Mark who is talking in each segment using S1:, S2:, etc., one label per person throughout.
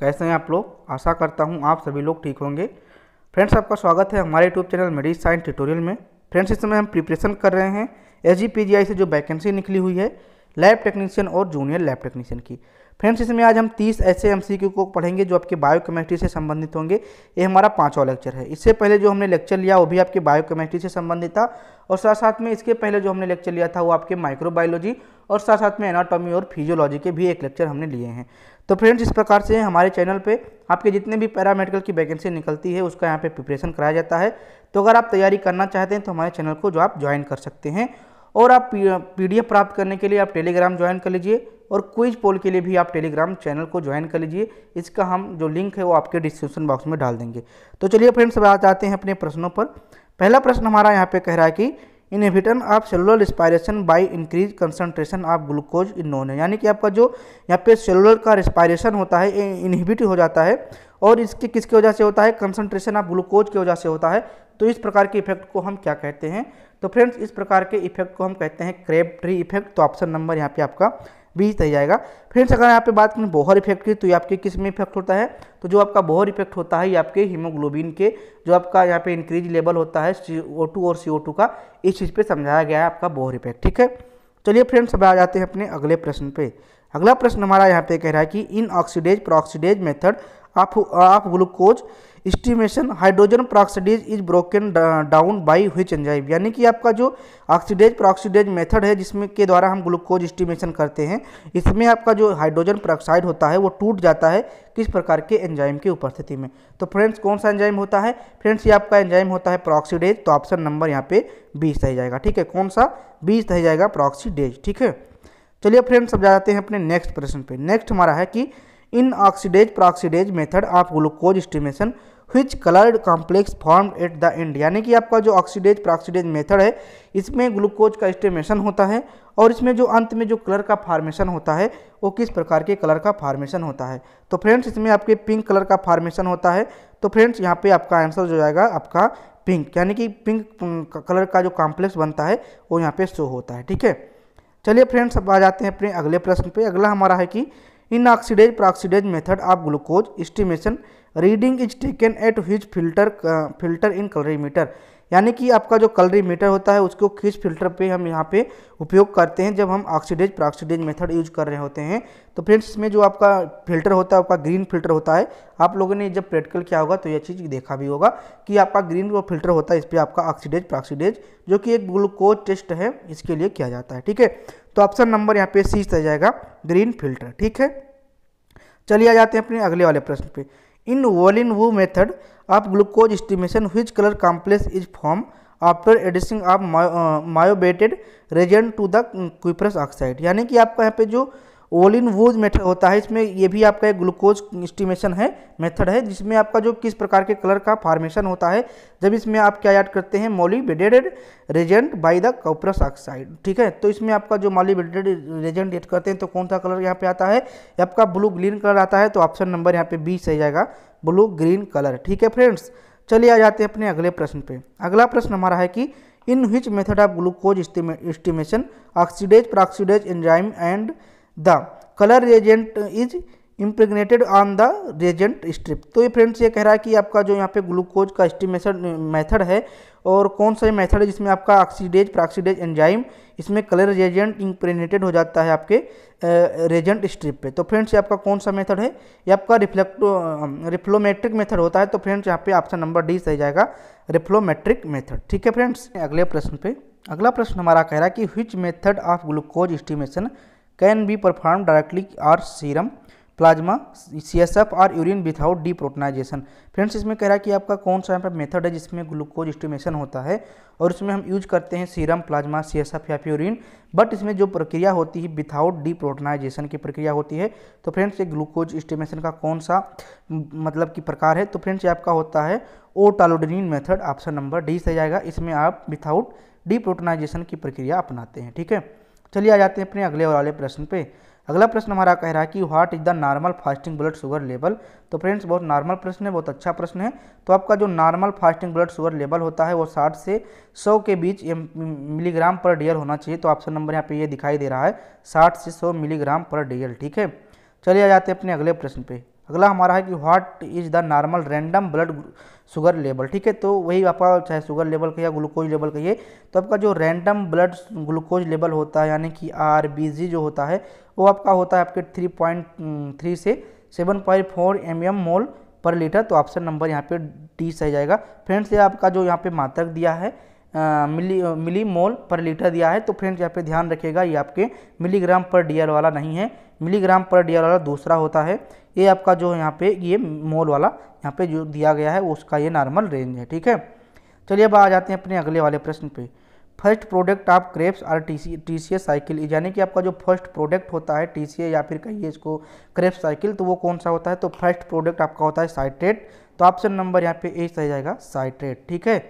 S1: कैसे हैं आप लोग। आशा करता हूं आप सभी लोग ठीक होंगे। फ्रेंड्स, आपका स्वागत है हमारे यूट्यूब चैनल मेडिस साइंस ट्यूटोरियल में। फ्रेंड्स, इस समय हम प्रिपरेशन कर रहे हैं SGPGI से जो वैकेंसी निकली हुई है लैब टेक्नीशियन और जूनियर लैब टेक्नीशियन की। फ्रेंड्स, इसमें आज हम 30 ऐसे MCQ को पढ़ेंगे जो आपके बायोकेमिस्ट्री से संबंधित होंगे। ये हमारा 5वां लेक्चर है। इससे पहले जो हमने लेक्चर लिया वो भी आपके बायोकेमिस्ट्री से संबंधित था, और साथ साथ में इसके पहले जो हमने लेक्चर लिया था वो आपके माइक्रोबायोलॉजी और साथ साथ में एनाटॉमी और फिजियोलॉजी के भी एक लेक्चर हमने लिए हैं। तो फ्रेंड्स, इस प्रकार से हमारे चैनल पे आपके जितने भी पैरामेडिकल की वैकेंसी निकलती है उसका यहाँ पे प्रिपरेशन कराया जाता है। तो अगर आप तैयारी करना चाहते हैं तो हमारे चैनल को जो आप ज्वाइन कर सकते हैं, और आप PDF प्राप्त करने के लिए आप टेलीग्राम ज्वाइन कर लीजिए, और क्विज पोल के लिए भी आप टेलीग्राम चैनल को ज्वाइन कर लीजिए। इसका हम जो लिंक है वो आपके डिस्क्रिप्शन बॉक्स में डाल देंगे। तो चलिए फ्रेंड्स, अब आते हैं अपने प्रश्नों पर। पहला प्रश्न हमारा यहाँ पे कह रहा है कि inhibition of cellular respiration by increase concentration of glucose in known है, यानी कि आपका जो यहाँ पे सेलुलर का रिस्पायरेशन होता है इनहिबिट हो जाता है, और इसके किसकी वजह से होता है, कंसंट्रेशन ऑफ ग्लूकोज की वजह से होता है। तो इस प्रकार के इफेक्ट को हम क्या कहते हैं? तो फ्रेंड्स, इस प्रकार के इफेक्ट को हम कहते हैं क्रेब-ट्री इफेक्ट। तो ऑप्शन नंबर यहाँ पे आपका 20 रह जाएगा। फ्रेंड्स, अगर यहाँ पे बात करें बोहर इफेक्ट की, तो ये आपके किस में इफेक्ट होता है? तो जो आपका बोहर इफेक्ट होता है ये आपके हीमोग्लोबिन के जो आपका यहाँ पे इंक्रीज लेवल होता है CO2 और CO2 का, इस चीज़ पे समझाया गया है आपका बोहर इफेक्ट। ठीक है, चलिए फ्रेंड्स, अब आ जाते हैं अपने अगले प्रश्न पे। अगला प्रश्न हमारा यहाँ पे कह रहा है कि in oxidase peroxidase method of glucose estimation hydrogen peroxidase is broken down by which enzyme, यानी कि आपका जो ऑक्सीडेज प्रोक्सीडेज मेथड है जिसमें के द्वारा हम ग्लूकोज एस्टिमेशन करते हैं, इसमें आपका जो हाइड्रोजन पेरोक्साइड होता है वो टूट जाता है किस प्रकार के एंजाइम की उपस्थिति में? तो फ्रेंड्स, कौन सा एंजाइम होता है? फ्रेंड्स, ये आपका एंजाइम होता है प्रोक्सीडेज। तो ऑप्शन नंबर यहाँ पे 20 रह जाएगा। ठीक है, कौन सा? 20 रह जाएगा, प्रोक्सीडेज। ठीक है, चलिए फ्रेंड्स, अब जाते हैं अपने नेक्स्ट प्रश्न पे। नेक्स्ट हमारा है कि in oxidase peroxidase method of glucose estimation which coloured complex formed at the end, यानी कि आपका जो ऑक्सीडेज प्रोक्सीडेज मेथड है इसमें ग्लूकोज का एस्टिमेशन होता है, और इसमें जो अंत में जो कलर का फॉर्मेशन होता है वो किस प्रकार के कलर का फॉर्मेशन होता है? तो फ्रेंड्स, इसमें आपके पिंक कलर का फॉर्मेशन होता है। तो फ्रेंड्स, यहाँ पे आपका आंसर जो जाएगा आपका पिंक, यानी कि पिंक कलर का जो कॉम्प्लेक्स बनता है वो यहाँ पे शो होता है। ठीक है, चलिए फ्रेंड्स, अब आ जाते हैं अपने अगले प्रश्न पे। अगला हमारा है कि in oxidase peroxidase method of glucose estimation reading is taken at which filter in colorimeter, यानी कि आपका जो कैलोरीमीटर होता है उसको किस फिल्टर पे हम यहाँ पे उपयोग करते हैं जब हम ऑक्सीडेज प्रोक्सीडेज मेथड यूज कर रहे होते हैं? तो फ्रेंड्स, इसमें जो आपका फिल्टर होता है आपका ग्रीन फिल्टर होता है। आप लोगों ने जब प्रैक्टिकल किया होगा तो यह चीज़ देखा भी होगा कि आपका ग्रीन जो फिल्टर होता है इस पर आपका ऑक्सीडेज प्रोक्सीडेज जो कि एक ग्लूकोज टेस्ट है इसके लिए किया जाता है। ठीक है, तो ऑप्शन नंबर यहाँ पे C रह जाएगा, ग्रीन फिल्टर। ठीक है, चलिए आ जाते हैं अपने अगले वाले प्रश्न पे। In Folin Wu method of glucose estimation which colour complex is form after addition of molybdate reagent to the cuprous oxide, यानी कि आपका यहाँ पे जो वोलिन वूज मेथड होता है इसमें ये भी आपका एक ग्लूकोज एस्टिमेशन है मेथड है, जिसमें आपका जो किस प्रकार के कलर का फॉर्मेशन होता है जब इसमें आप क्या ऐड करते हैं? मॉलिबेटेड Regent by the cuprous oxide. ठीक है, तो इसमें आपका जो मॉलिबेटेड रेजेंट ऐड करते हैं तो कौन सा कलर यहाँ पे आता है? आपका ब्लू ग्रीन कलर आता है। तो ऑप्शन नंबर यहाँ पे 20 रह जाएगा, ब्लू ग्रीन कलर। ठीक है फ्रेंड्स, चलिए आ जाते हैं अपने अगले प्रश्न पे। अगला प्रश्न हमारा है कि in which method of glucose estimation oxidase peroxidase enzyme and the colour reagent is impregnated on the reagent strip. तो ये फ्रेंड्स, ये कह रहा है कि आपका जो यहाँ पे ग्लूकोज का एस्टिमेशन मेथड है और कौन सा मेथड है जिसमें आपका ऑक्सीडेज प्रोक्सीडेज एंजाइम इसमें कलर रेजेंट इम्प्रेग्नेटेड हो जाता है आपके रेजेंट स्ट्रिप पे। तो फ्रेंड्स, ये आपका कौन सा मेथड है? ये आपका रिफ्लोमेट्रिक मेथड होता है। तो फ्रेंड्स, यहाँ पे ऑप्शन नंबर D रह जाएगा, रिफ्लोमेट्रिक मेथड। ठीक है फ्रेंड्स, अगले प्रश्न पे। अगला प्रश्न हमारा कह रहा है कि which method of glucose estimation can be perform directly और सीरम प्लाज्मा CSF और यूरिन विदाउट डीप्रोटोनाइजेशन। फ्रेंड्स, इसमें कह रहा है कि आपका कौन सा यहाँ पर मेथड है जिसमें ग्लूकोज एस्टिमेशन होता है और इसमें हम यूज करते हैं सीरम प्लाज्मा CSF या फिर यूरिन, बट इसमें जो प्रक्रिया होती है विदाउट डीप्रोटोनाइजेशन की प्रक्रिया होती है। तो फ्रेंड्स, ये ग्लूकोज एस्टिमेशन का कौन सा मतलब की प्रकार है? तो फ्रेंड्स, ये आपका होता है ओटालोडिनिन मेथड। ऑप्शन नंबर D से जाएगा, इसमें आप विदाउट डीप्रोटोनाइजेशन की प्रक्रिया अपनाते हैं। ठीक है, चलिए आ जाते हैं अपने अगले वाले प्रश्न पे। अगला प्रश्न हमारा कह रहा है कि what is the normal fasting blood sugar level. तो फ्रेंड्स, बहुत नॉर्मल प्रश्न है, बहुत अच्छा प्रश्न है। तो आपका जो normal fasting blood sugar level होता है वो 60 से 100 के बीच मिलीग्राम पर डेयल होना चाहिए। तो ऑप्शन नंबर यहाँ पे ये दिखाई दे रहा है, 60 से 100 मिलीग्राम पर डेयल। ठीक है, चलिए आ जाते हैं अपने अगले प्रश्न पे। अगला हमारा है कि what is the normal random blood sugar level. ठीक है, तो वही आपका चाहे शुगर लेवल कहिए या ग्लूकोज लेवल कहिए, तो आपका जो रैंडम ब्लड ग्लूकोज लेवल होता है यानी कि RBG जो होता है वो आपका होता है आपके 3.3 से 7.4 mmol पर लीटर। तो ऑप्शन नंबर यहाँ पे डी सही जाएगा। फ्रेंड्स ये आपका जो यहाँ पे मात्रक दिया है मिली मोल पर लीटर दिया है, तो फ्रेंड्स यहाँ पे ध्यान रखिएगा ये आपके मिलीग्राम पर DL वाला नहीं है, मिलीग्राम पर DL वाला दूसरा होता है। ये आपका जो यहाँ पे ये मोल वाला यहाँ पे जो दिया गया है उसका ये नॉर्मल रेंज है। ठीक है, चलिए अब आ जाते हैं अपने अगले वाले प्रश्न पे। फर्स्ट प्रोडक्ट ऑफ क्रेप्स और TCA साइकिल, यानी कि आपका जो फर्स्ट प्रोडक्ट होता है TCA या फिर कहिए इसको क्रेप्स साइकिल, तो वो कौन सा होता है? तो फर्स्ट प्रोडक्ट आपका होता है साइट्रेट। तो ऑप्शन नंबर यहाँ पे ए सही जाएगा, साइट्रेट। ठीक है,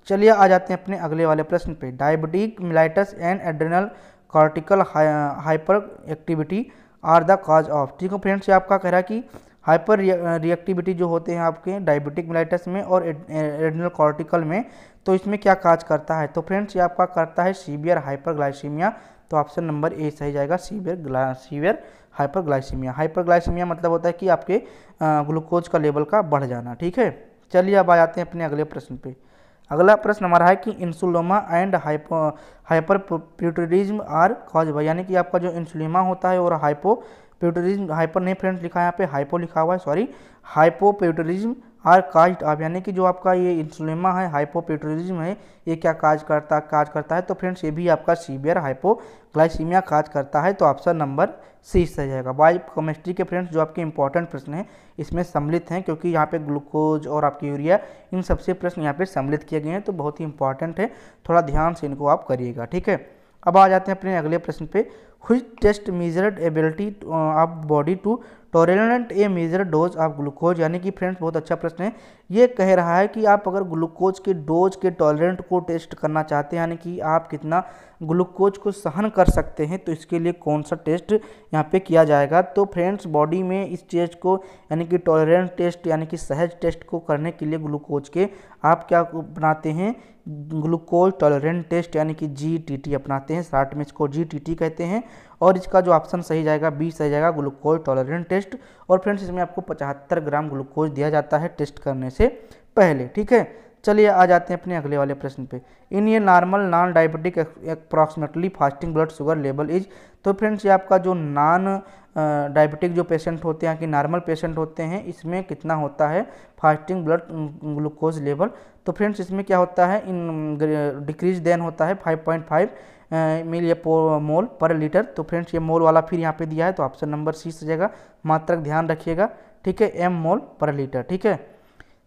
S1: चलिए आ जाते हैं अपने अगले वाले प्रश्न पे। Diabetic mellitus and adrenal cortical hyper activity are the cause of. ठीक है फ्रेंड्स, ये आपका कह रहा है कि हाइपर रिएक्टिविटी जो होते हैं आपके डायबिटिक मिलाइटस में और एड्रेनल कॉर्टिकल में, तो इसमें क्या काज करता है? तो फ्रेंड्स ये आपका करता है सीवियर हाइपरग्लाइसीमिया। तो ऑप्शन नंबर ए सही जाएगा, सीवियर हाइपरग्लाइसीमिया। हाइपरग्लाइसीमिया मतलब होता है कि आपके ग्लूकोज का लेवल का बढ़ जाना। ठीक है, चलिए अब आ जाते हैं अपने अगले प्रश्न पे। अगला प्रश्न हमारा है कि इंसुलिमा एंड हाइपरप्यूटरिज्म आर कॉज बाय, यानी कि आपका जो इंसुलिमा होता है और हाइपोप्यूटरिज्म, हाइपर नहीं फ्रेंड्स लिखा है यहाँ पे, हाइपो लिखा हुआ है, सॉरी, हाइपोप्यूटरिज्म आर काज ऑफ, यानी कि जो आपका ये इंसुलिमा है हाइपोप्यूटरिज्म है ये क्या काज करता है? तो फ्रेंड्स ये भी आपका सीवियर हाइपोग्लाइसीमिया काज करता है। तो ऑप्शन नंबर सी सही जाएगा। बायोकेमिस्ट्री के फ्रेंड्स जो आपके इंपॉर्टेंट प्रश्न हैं इसमें सम्मिलित हैं, क्योंकि यहाँ पे ग्लूकोज और आपकी यूरिया इन सबसे प्रश्न यहाँ पे सम्मिलित किए गए हैं, तो बहुत ही इंपॉर्टेंट है, थोड़ा ध्यान से इनको आप करिएगा। ठीक है, अब आ जाते हैं अपने अगले प्रश्न पे। Which test measured ability of body to tolerate a major dose of glucose, यानी कि फ्रेंड्स बहुत अच्छा प्रश्न है। ये कह रहा है कि आप अगर ग्लूकोज के डोज के टॉलरेंट को टेस्ट करना चाहते हैं, यानी कि आप कितना ग्लूकोज को सहन कर सकते हैं, तो इसके लिए कौन सा टेस्ट यहाँ पे किया जाएगा? तो फ्रेंड्स बॉडी में इस टेस्ट को यानी कि टॉलरेंट टेस्ट यानी कि सहज टेस्ट को करने के लिए ग्लूकोज के आप क्या अपनाते हैं? ग्लूकोज टॉलरेंट टेस्ट यानी कि GTT अपनाते हैं, शॉर्ट में इसको GTT कहते हैं। और इसका जो ऑप्शन सही जाएगा बी सही जाएगा, ग्लूकोज टॉलरेंट टेस्ट। और फ्रेंड्स इसमें आपको 75 ग्राम ग्लूकोज दिया जाता है टेस्ट करने से पहले। ठीक है, चलिए आ जाते हैं अपने अगले वाले प्रश्न पे। इन ये normal non diabetic approximately fasting blood sugar level is, तो फ्रेंड्स ये आपका जो नॉन डायबिटिक जो पेशेंट होते हैं कि नॉर्मल पेशेंट होते हैं इसमें कितना होता है फास्टिंग ब्लड ग्लूकोज लेवल? तो फ्रेंड्स इसमें क्या होता है, इन डिक्रीज देन होता है 5.5 मिलीमोल पर लीटर। तो फ्रेंड्स ये मोल वाला फिर यहाँ पे दिया है, तो ऑप्शन नंबर सी से जाएगा, मात्रक ध्यान रखिएगा। ठीक है, mmol पर लीटर। ठीक है,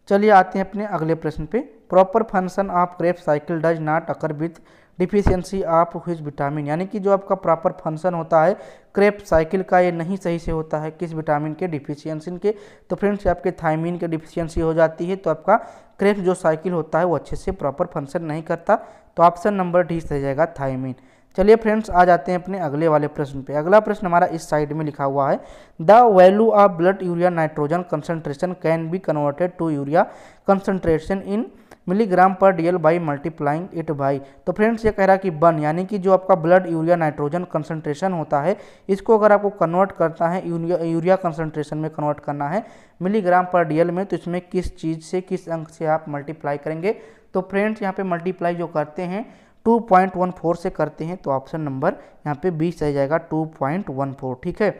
S1: चलिए आते हैं अपने अगले प्रश्न पे। Proper function of Krebs cycle does not occur with deficiency of which vitamin, यानी कि जो आपका प्रॉपर फंक्शन होता है क्रेब्स साइकिल का ये नहीं सही से होता है, किस विटामिन के? डिफिशियंसी के। तो फ्रेंड्स आपके थायमीन के डिफिशियंसी हो जाती है, तो आपका क्रेब्स जो साइकिल होता है वो अच्छे से प्रॉपर फंक्शन नहीं करता। तो ऑप्शन नंबर डी सही जाएगा, थायमीन। चलिए फ्रेंड्स आ जाते हैं अपने अगले वाले प्रश्न पे। अगला प्रश्न हमारा इस साइड में लिखा हुआ है, the value of blood urea nitrogen concentration can be converted to urea concentration in milligram per DL by multiplying it by. तो फ्रेंड्स ये कह रहा है कि 1, यानी कि जो आपका ब्लड यूरिया नाइट्रोजन कंसंट्रेशन होता है इसको अगर आपको कन्वर्ट करता है यूरिया कंसंट्रेशन में कन्वर्ट करना है मिलीग्राम पर DL में, तो इसमें किस चीज़ से किस अंक से आप मल्टीप्लाई करेंगे? तो फ्रेंड्स यहाँ पे मल्टीप्लाई जो करते हैं 2.14 से करते हैं, तो ऑप्शन नंबर यहाँ पे बी सही जाएगा, 2.14। ठीक है,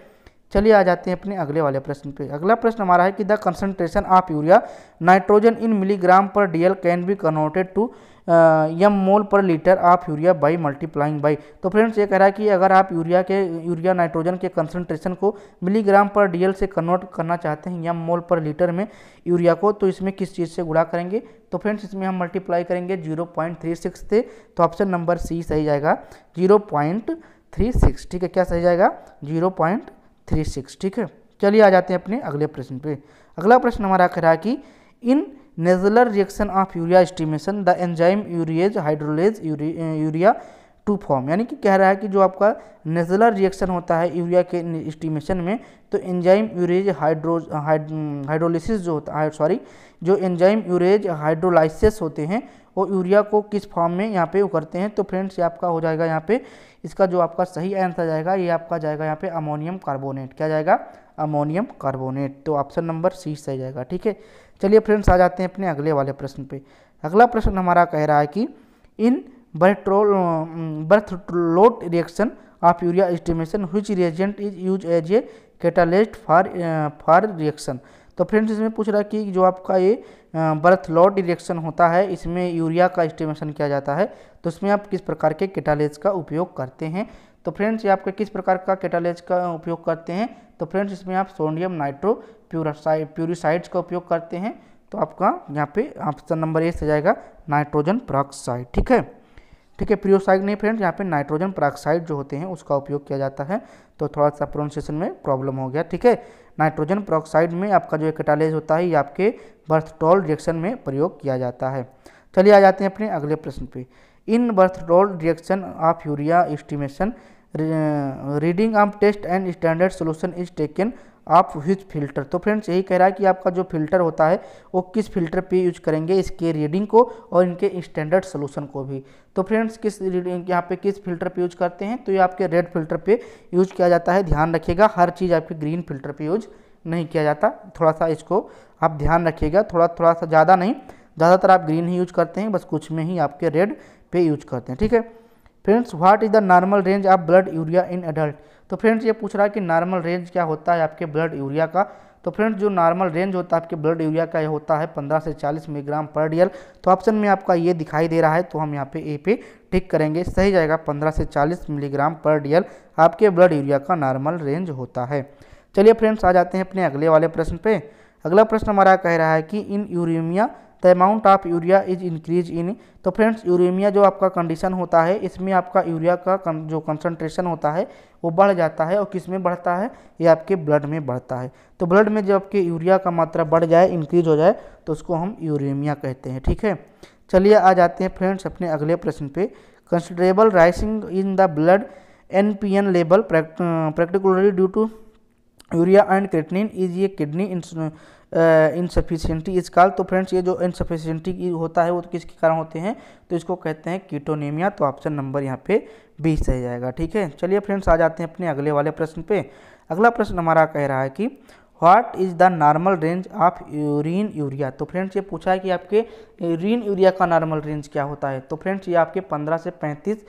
S1: चलिए आ जाते हैं अपने अगले वाले प्रश्न पे। अगला प्रश्न हमारा है कि the concentration of urea nitrogen in milligram per DL can be converted to mmol per litre of urea by multiplying by. तो फ्रेंड्स ये कह रहा है कि अगर आप यूरिया नाइट्रोजन के कंसंट्रेशन को मिलीग्राम पर DL से कन्वर्ट करना चाहते हैं mmol पर लीटर में यूरिया को, तो इसमें किस चीज़ से गुणा करेंगे? तो फ्रेंड्स इसमें हम मल्टीप्लाई करेंगे 0.36 से, तो ऑप्शन नंबर सी सही जाएगा, 0.36। ठीक है, क्या सही जाएगा? 0.36। ठीक है, चलिए आ जाते हैं अपने अगले प्रश्न पे। अगला प्रश्न हमारा कह रहा है कि in Nessler reaction of urea estimation the enzyme urease hydrolyses urea to form, यानी कि कह रहा है कि जो आपका नेजुलर रिएक्शन होता है यूरिया के एस्टिमेशन में, तो एंजाइम यूरेज हाइड्रोलिसिस जो होता है, सॉरी, जो एंजाइम यूरेज हाइड्रोलाइसिस होते हैं वो यूरिया को किस फॉर्म में यहाँ पे वो करते हैं? तो फ्रेंड्स ये आपका हो जाएगा यहाँ पे, इसका जो आपका सही आंसर जाएगा ये आपका जाएगा यहाँ पे अमोनियम कार्बोनेट। क्या जाएगा? Ammonium carbonate. तो ऑप्शन नंबर सी सही जाएगा। ठीक है, चलिए फ्रेंड्स आ जाते हैं अपने अगले वाले प्रश्न पे। अगला प्रश्न हमारा कह रहा है कि in Berthelot reaction of urea estimation which reagent is use as a catalyst for reaction. तो फ्रेंड्स इसमें पूछ रहा है कि जो आपका ये बर्थलोट रिएक्शन होता है इसमें यूरिया का एस्टिमेशन किया जाता है, तो इसमें आप किस प्रकार के कैटालिस्ट का उपयोग करते हैं। तो फ्रेंड्स ये आपके किस प्रकार का कैटालिस्ट का उपयोग करते हैं, तो फ्रेंड्स इसमें आप सोडियम नाइट्रो प्यूरिसाइड्स का उपयोग करते हैं। तो आपका यहाँ पे ऑप्शन नंबर ए से जाएगा नाइट्रोजन पेरोक्साइड। ठीक है, ठीक है, प्यूरिसाइड नहीं फ्रेंड्स, यहाँ पे नाइट्रोजन पेरोक्साइड जो होते हैं उसका उपयोग किया जाता है। तो थोड़ा सा प्रोनाउंसिएशन में प्रॉब्लम हो गया। ठीक है, नाइट्रोजन पेरोक्साइड में आपका जो कैटालिस्ट होता है ये आपके बर्थटोल रिएक्शन में प्रयोग किया जाता है। चलिए आ जाते हैं अपने अगले प्रश्न पे। In Berthelot reaction of urea estimation reading of test and standard solution is taken of which filter. तो फ्रेंड्स यही कह रहा है कि आपका जो फिल्टर होता है वो किस फिल्टर पे यूज करेंगे, इसके रीडिंग को और इनके स्टैंडर्ड सोल्यूशन को भी। तो फ्रेंड्स किस रीडिंग यहाँ पे किस फिल्टर पे यूज करते हैं, तो ये आपके रेड फिल्टर पे यूज किया जाता है। ध्यान रखिएगा, हर चीज़ आपके ग्रीन फिल्टर पे यूज नहीं किया जाता, थोड़ा सा इसको आप ध्यान रखिएगा। थोड़ा सा ज़्यादा नहीं, ज़्यादातर आप ग्रीन ही यूज करते हैं, बस कुछ में ही आपके रेड पे यूज करते हैं। ठीक है friends, what is the normal range of blood urea in adult. तो फ्रेंड्स ये पूछ रहा है कि नॉर्मल रेंज क्या होता है आपके ब्लड यूरिया का। तो फ्रेंड्स जो नॉर्मल रेंज होता है आपके ब्लड यूरिया का ये होता है 15 से 40 मिलीग्राम पर डीएल। तो ऑप्शन में आपका ये दिखाई दे रहा है, तो हम यहाँ पे ए पे टिक करेंगे, सही जाएगा। 15 से 40 मिलीग्राम पर डीएल आपके ब्लड यूरिया का नॉर्मल रेंज होता है। चलिए फ्रेंड्स आ जाते हैं अपने अगले वाले प्रश्न पे। अगला प्रश्न हमारा कह रहा है कि in uraemia the amount of urea is increase in. तो फ्रेंड्स यूरेमिया जो आपका कंडीशन होता है इसमें आपका यूरिया का जो कंसंट्रेशन होता है वो बढ़ जाता है, और किस में बढ़ता है, ये आपके ब्लड में बढ़ता है। तो ब्लड में जब आपके यूरिया का मात्रा बढ़ जाए, इंक्रीज हो जाए, तो उसको हम यूरेमिया कहते हैं। ठीक है, चलिए आ जाते हैं फ्रेंड्स अपने अगले प्रश्न पे। Considerable rising in the blood NPN level particularly due to urea and creatinine is ये किडनी इनसफिशियंटी इस काल। तो फ्रेंड्स ये जो इनसफिशियंटी होता है वो तो किसके कारण होते हैं, तो इसको कहते हैं कीटोनेमिया। तो ऑप्शन नंबर यहाँ पे 20 सही जाएगा। ठीक है, चलिए फ्रेंड्स आ जाते हैं अपने अगले वाले प्रश्न पे। अगला प्रश्न हमारा कह रहा है कि what is the normal range of urine urea. तो फ्रेंड्स ये पूछा है कि आपके यूरिन यूरिया का नॉर्मल रेंज क्या होता है। तो फ्रेंड्स ये आपके 15 से 35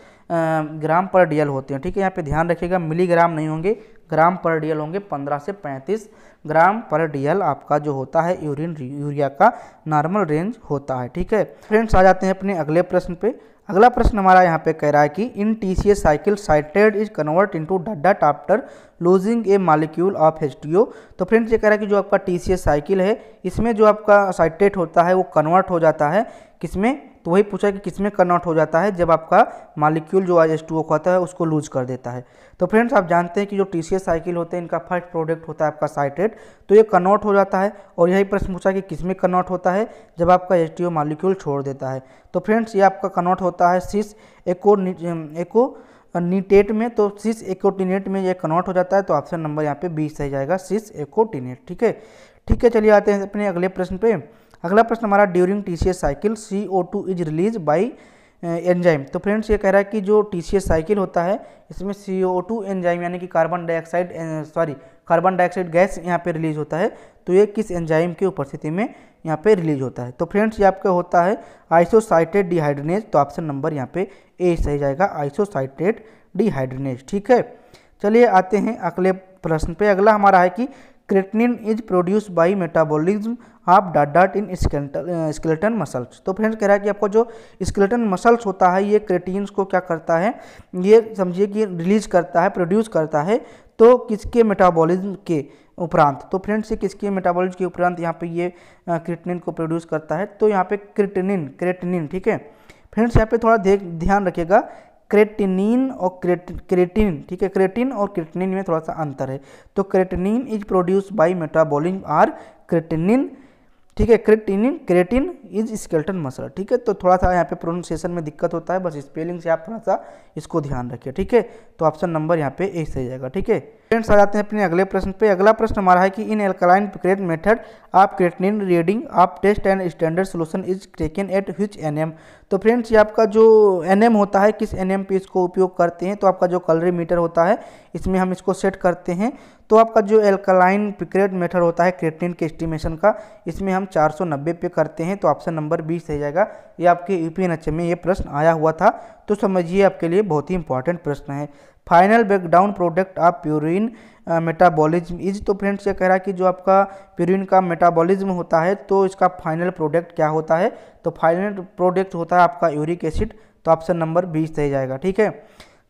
S1: ग्राम पर डीएल होते हैं। ठीक है, यहाँ पे ध्यान रखिएगा, मिलीग्राम नहीं होंगे, ग्राम पर डीएल होंगे। 15 से 35 ग्राम पर डीएल आपका जो होता है यूरिन यूरिया का नॉर्मल रेंज होता है। ठीक है फ्रेंड्स, आ जाते हैं अपने अगले प्रश्न पे। अगला प्रश्न हमारा यहाँ पे कह रहा है कि इन TCA cycle citrate is convert into dot after losing A molecule of H2O। तो फ्रेंड्स ये कह रहा है कि जो आपका TCA साइकिल है इसमें जो आपका साइट्रेट होता है वो कन्वर्ट हो जाता है किसमें, तो वही पूछा कि किसमें कन्वर्ट हो जाता है, जब आपका मॉलिक्यूल जो H2O होता है उसको लूज कर देता है। तो फ्रेंड्स आप जानते हैं कि जो TCA साइकिल होते हैं इनका फर्स्ट प्रोडक्ट होता है आपका साइट्रेट, तो ये कन्वर्ट हो जाता है। और यही प्रश्न पूछा कि किसमें कन्वर्ट होता है, जब आपका H2O मॉलिक्यूल छोड़ देता है। तो फ्रेंड्स ये आपका कन्वर्ट होता है सिस एकोनीटेट में। तो सिस एकोटिनेट में ये कन्वर्ट हो जाता है। तो ऑप्शन नंबर यहाँ पे 20 सही जाएगा, सिस एकोटिनेट। ठीक है, ठीक है, चलिए आते हैं अपने अगले प्रश्न पे। अगला प्रश्न हमारा during TCA cycle CO2 is release by enzyme. तो फ्रेंड्स ये कह रहा है कि जो TCA साइकिल होता है इसमें CO2 एंजाइम यानी कि कार्बन डाइऑक्साइड गैस यहाँ पे रिलीज होता है। तो ये किस एंजाइम की उपस्थिति में यहाँ पे रिलीज होता है, तो फ्रेंड्स ये आपका होता है आइसोसाइटेट डिहाइड्रेनेज। तो ऑप्शन नंबर यहाँ पे ए सही जाएगा, आइसोसाइटेट डिहाइड्रेनेज। ठीक है, चलिए आते हैं अगले प्रश्न पे। अगला हमारा है कि creatinine is produce by metabolism of dot in skeleton muscles. तो फ्रेंड्स कह रहा है कि आपको जो स्केलेटन मसल्स होता है ये क्रेटिन्स को क्या करता है, ये समझिए कि रिलीज करता है, प्रोड्यूस करता है। तो किसके मेटाबॉलिज्म के उपरांत, तो फ्रेंड्स ये किसके मेटाबॉलिज्म के उपरांत यहाँ पे ये क्रेटिनिन को प्रोड्यूस करता है, तो यहाँ पे क्रेटिनिन। ठीक है फ्रेंड्स, यहाँ पे थोड़ा ध्यान रखिएगा, क्रेटिनिन और क्रेटिन। ठीक है, क्रेटिन और क्रेटिनिन में थोड़ा सा अंतर है। तो creatinine is produce by metabolism or creatinine. ठीक है, क्रेटिन इज स्केलेटन मसल। ठीक है, तो थोड़ा सा यहाँ पे प्रोनाउंसिएशन में दिक्कत होता है, बस स्पेलिंग से आप थोड़ा सा इसको ध्यान रखिए। ठीक है, तो ऑप्शन नंबर यहाँ पे ए सही जाएगा। ठीक है, फ्रेंड्स आ जाते हैं अपने अगले प्रश्न पे। अगला प्रश्न हमारा है कि इन एल्कलाइन पिक्रेट मेथड आप क्रिएटिनिन रीडिंग आप test and standard solution is taken at which NM. तो फ्रेंड्स ये आपका जो एनएम होता है, किस एनएम पे इसको उपयोग करते हैं, तो आपका जो कैलोरीमीटर होता है इसमें हम इसको सेट करते हैं। तो आपका जो एल्कलाइन पिक्रेट मेथड होता है क्रिएटिनिन के एस्टिमेशन का, इसमें हम 490 पे करते हैं। तो ऑप्शन नंबर 20 रह जाएगा। ये आपके यूपीएनएचएम में ये प्रश्न आया हुआ था, तो समझिए आपके लिए बहुत ही इंपॉर्टेंट प्रश्न है। Final breakdown product of purine metabolism is. तो फ्रेंड्स ये कह रहा है कि जो आपका प्यूरिन का मेटाबॉलिज्म होता है तो इसका फाइनल प्रोडक्ट क्या होता है, तो फाइनल प्रोडक्ट होता है आपका यूरिक एसिड। तो ऑप्शन नंबर 20 रह जाएगा। ठीक है,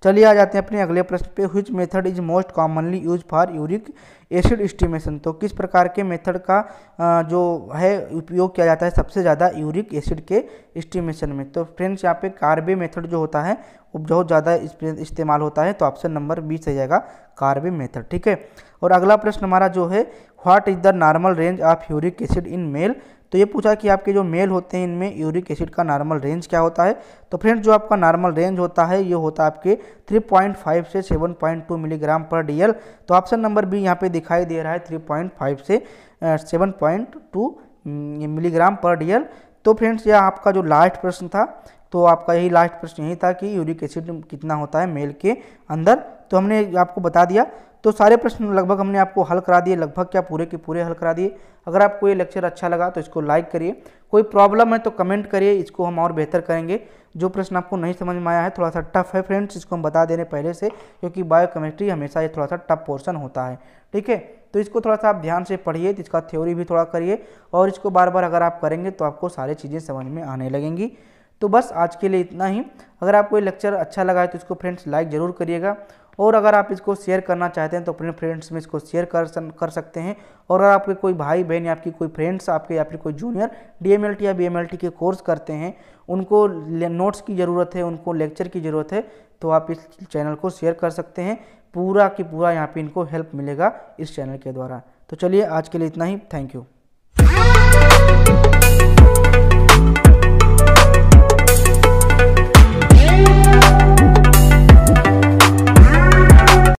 S1: चलिए आ जाते हैं अपने अगले प्रश्न पे। Which method is most commonly use for uric acid estimation. तो किस प्रकार के मेथड का जो है उपयोग किया जाता है सबसे ज़्यादा यूरिक एसिड के एस्टिमेशन में। तो फ्रेंड्स यहाँ पे कार्बे मेथड जो होता है वो बहुत ज़्यादा इस्तेमाल होता है। तो ऑप्शन नंबर 20 रह जाएगा, कार्बे मेथड। ठीक है, और अगला प्रश्न हमारा जो है what is the normal range of uric acid in male. तो ये पूछा कि आपके जो मेल होते हैं इनमें यूरिक एसिड का नॉर्मल रेंज क्या होता है। तो फ्रेंड्स जो आपका नॉर्मल रेंज होता है ये होता है आपके 3.5 से 7.2 मिलीग्राम पर डीएल। तो ऑप्शन नंबर बी यहाँ पे दिखाई दे रहा है 3.5 से 7.2 मिलीग्राम पर डीएल। तो फ्रेंड्स यह आपका जो लास्ट प्रश्न था, तो आपका यही लास्ट प्रश्न यही था कि यूरिक एसिड कितना होता है मेल के अंदर। तो हमने आपको बता दिया। तो सारे प्रश्न लगभग हमने आपको हल करा दिए, लगभग क्या पूरे के पूरे हल करा दिए। अगर आपको ये लेक्चर अच्छा लगा तो इसको लाइक करिए, कोई प्रॉब्लम है तो कमेंट करिए, इसको हम और बेहतर करेंगे। जो प्रश्न आपको नहीं समझ में आया है, थोड़ा सा टफ है फ्रेंड्स, इसको हम बता दे रहे पहले से, क्योंकि बायोकेमिस्ट्री हमेशा ये थोड़ा सा टफ पोर्शन होता है। ठीक है, तो इसको थोड़ा सा आप ध्यान से पढ़िए, इसका थ्योरी भी थोड़ा करिए, और इसको बार बार अगर आप करेंगे तो आपको सारी चीज़ें समझ में आने लगेंगी। तो बस आज के लिए इतना ही। अगर आपको ये लेक्चर अच्छा लगा है तो इसको फ्रेंड्स लाइक ज़रूर करिएगा, और अगर आप इसको शेयर करना चाहते हैं तो अपने फ्रेंड्स में इसको शेयर कर सकते हैं। और अगर आपके कोई भाई बहन या आपकी कोई फ्रेंड्स आपके या फिर कोई जूनियर डीएमएलटी या बीएमएलटी के कोर्स करते हैं, उनको नोट्स की ज़रूरत है, उनको लेक्चर की ज़रूरत है, तो आप इस चैनल को शेयर कर सकते हैं। पूरा की पूरा यहाँ पे इनको हेल्प मिलेगा इस चैनल के द्वारा। तो चलिए आज के लिए इतना ही, थैंक यू।